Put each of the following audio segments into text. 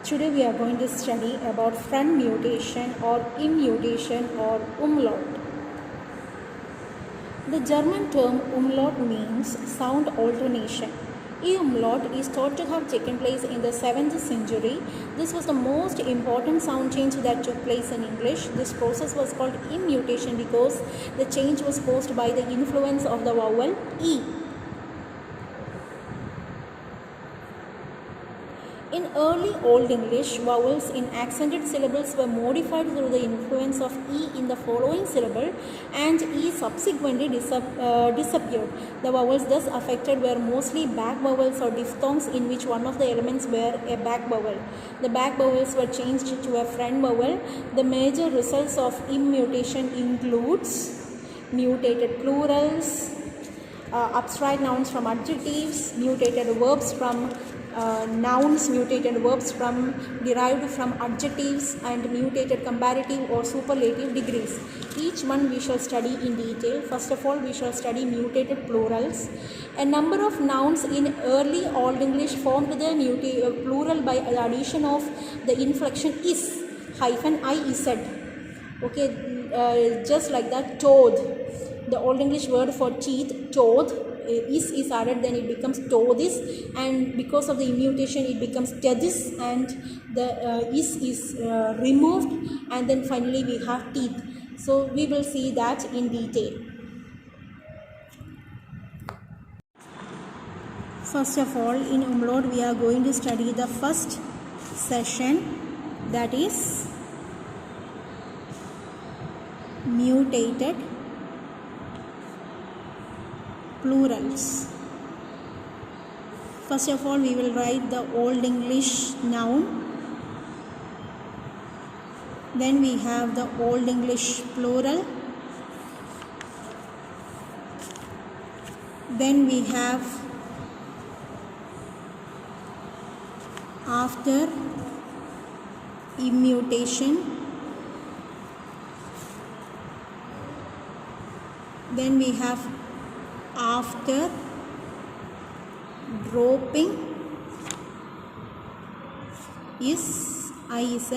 Today we are going to study about front mutation or immutation or umlaut. The German term umlaut means sound alternation. E-umlaut is thought to have taken place in the 7th century. This was the most important sound change that took place in English. This process was called immutation because the change was caused by the influence of the vowel E. In early Old English, vowels in accented syllables were modified through the influence of E in the following syllable, and E subsequently disappeared. The vowels thus affected were mostly back vowels or diphthongs in which one of the elements were a back vowel. The back vowels were changed to a front vowel. The major results of immutation includes mutated plurals, abstract nouns from adjectives, mutated verbs from nouns, mutated verbs derived from adjectives, and mutated comparative or superlative degrees. Each one we shall study in detail. First of all, we shall study mutated plurals. A number of nouns in early Old English formed the plural by the addition of the inflection is -iz. Okay, just like that. Toad, the Old English word for teeth, toad, is added, then it becomes todis, and because of the immutation it becomes tedis, and the is removed, and then finally we have teeth. So we will see that in detail. First of all, in umlaut we are going to study the first session, that is mutated plurals. First of all, we will write the Old English noun. Then we have the Old English plural. Then we have after immutation. Then we have after dropping is iz,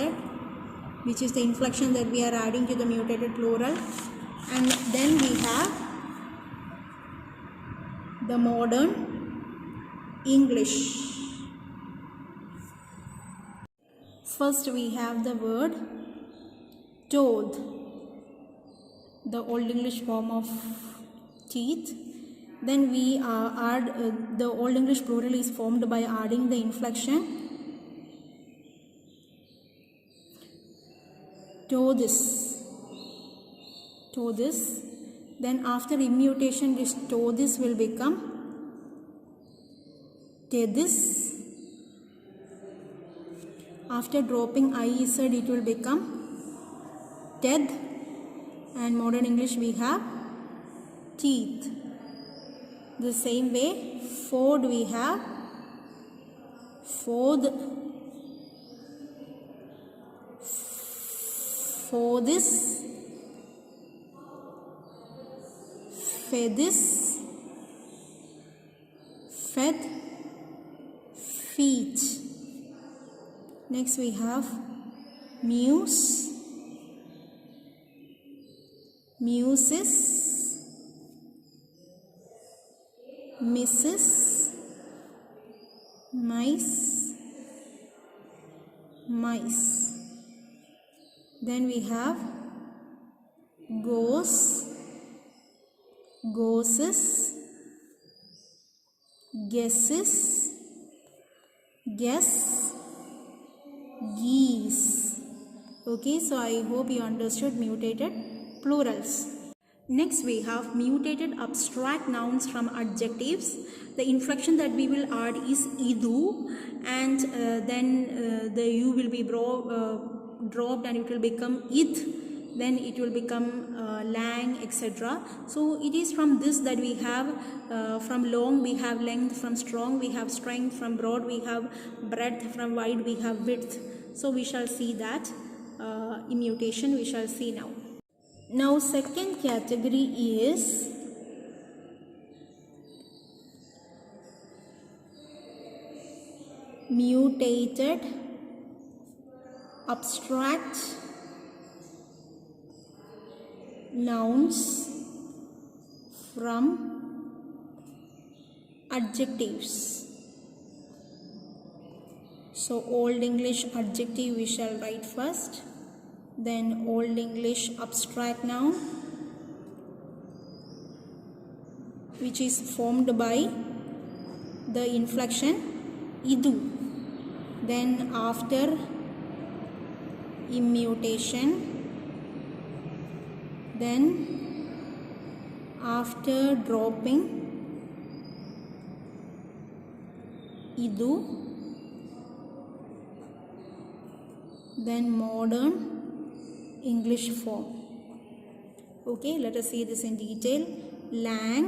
which is the inflection that we are adding to the mutated plural. And then we have the modern English. First we have the word toad, the Old English form of teeth. Then we add the Old English plural is formed by adding the inflection todis. Then after immutation this todis will become tedis. After dropping iz it will become ted, and modern English we have teeth. The same way, ford we have ford, fodis, fedis, fed, feet. Next we have muse, muses, misses, mice, mice. Then we have goes, goses, guesses, guess, geese. Okay, so I hope you understood mutated plurals. Next we have mutated abstract nouns from adjectives. The inflection that we will add is idu, and then the u will be dropped and it will become id, then it will become lang, etc. So it is from this that we have from long we have length, from strong we have strength, from broad we have breadth, from wide we have width. So we shall see that immutation we shall see now. Now second category is mutated abstract nouns from adjectives. So Old English adjective we shall write first, then Old English abstract noun, which is formed by the inflection idu. Then after immutation, then after dropping idu, then modern English form. Okay, let us see this in detail. Lang,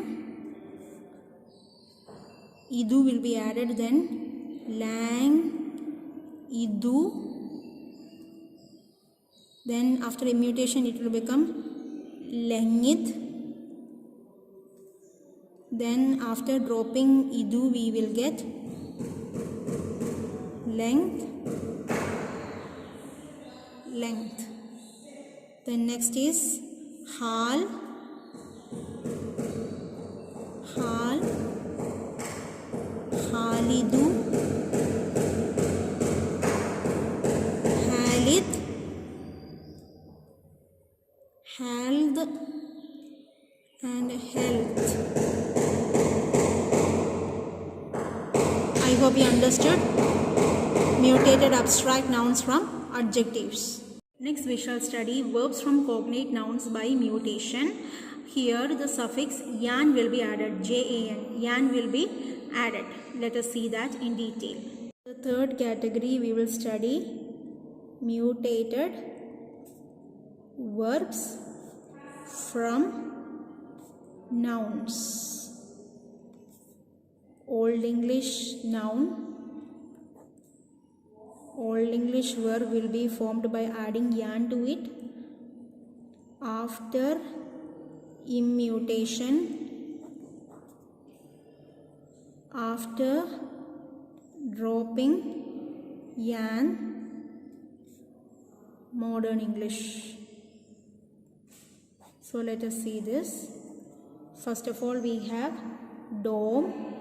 idu will be added, then lang idu, then after immutation it will become lengith, then after dropping idu we will get length. Then next is hal, halidu, halith, held, and health. I hope you understood mutated abstract nouns from adjectives. Next we shall study verbs from cognate nouns by mutation. Here the suffix yan will be added, yan will be added. Let us see that in detail. The third category we will study mutated verbs from nouns. Old English noun, Old English verb will be formed by adding yan to it. After immutation, after dropping yan, modern English. So let us see this. First of all we have dom,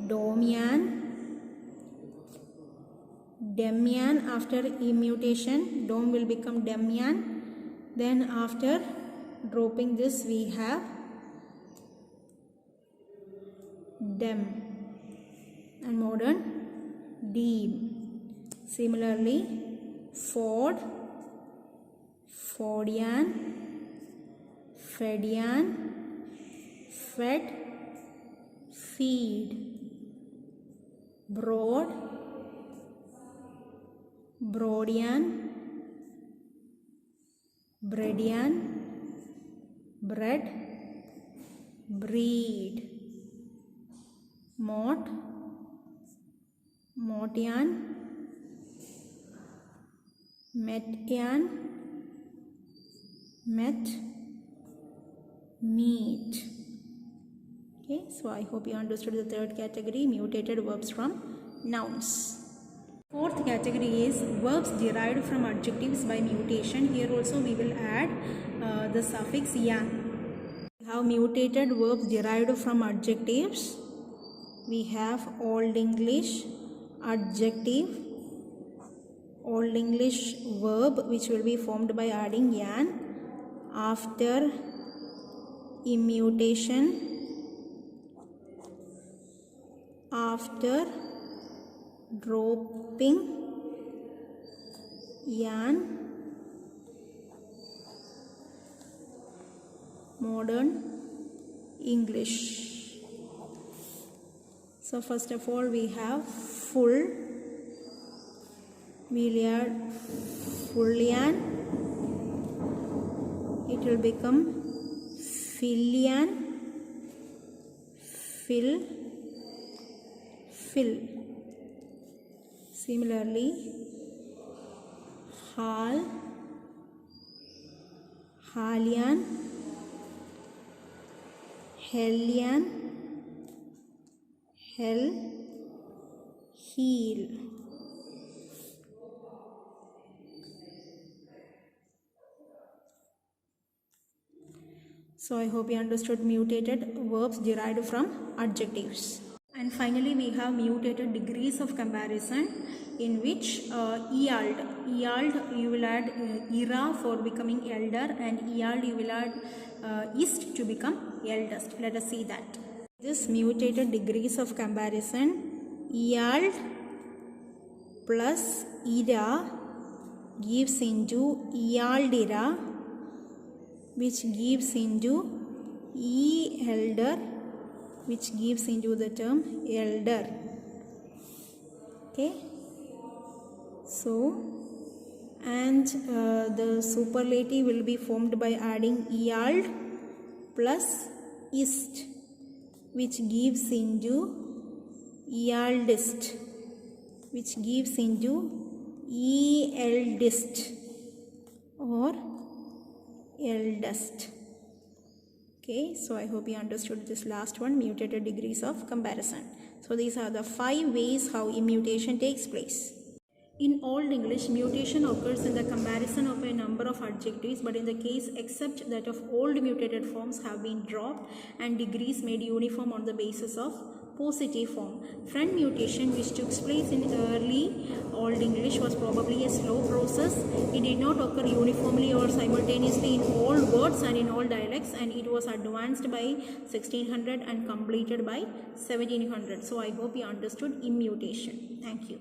domyan, demyan. After immutation dom will become demyan. Then after dropping this we have dem, and modern deem. Similarly ford, fordyan, fedyan, fed, feed, broad, broadyan, breadyan, bread, breed, mot, motyan, metyan, met, meat. Okay, so I hope you understood the third category, mutated verbs from nouns. Fourth category is verbs derived from adjectives by mutation. Here also we will add the suffix yan. We have mutated verbs derived from adjectives. We have Old English adjective, Old English verb which will be formed by adding yan. After immutation, after dropping yan, modern English. So first of all we have full, we'll add fullian, it will become fillian, fill, fill. Similarly hal, halyan, hellian, hell, heel. So I hope you understood mutated verbs derived from adjectives. And finally we have mutated degrees of comparison, in which eald you will add era for becoming elder, and eald you will add ist to become eldest. Let us see that. This mutated degrees of comparison, eald plus era gives into ealdera, which gives into elder, which gives into the term elder. Okay, so and the superlative will be formed by adding eald plus ist, which gives into ealdest, which gives into eldest or eldest. Okay, so I hope you understood this last one, mutated degrees of comparison. So these are the 5 ways how immutation takes place. In Old English, mutation occurs in the comparison of a number of adjectives, but in the case except that of old mutated forms have been dropped and degrees made uniform on the basis of positive form. Front mutation, which took place in early Old English, was probably a slow process. It did not occur uniformly or simultaneously in all words and in all dialects, and it was advanced by 1600 and completed by 1700. So I hope you understood immutation. Thank you.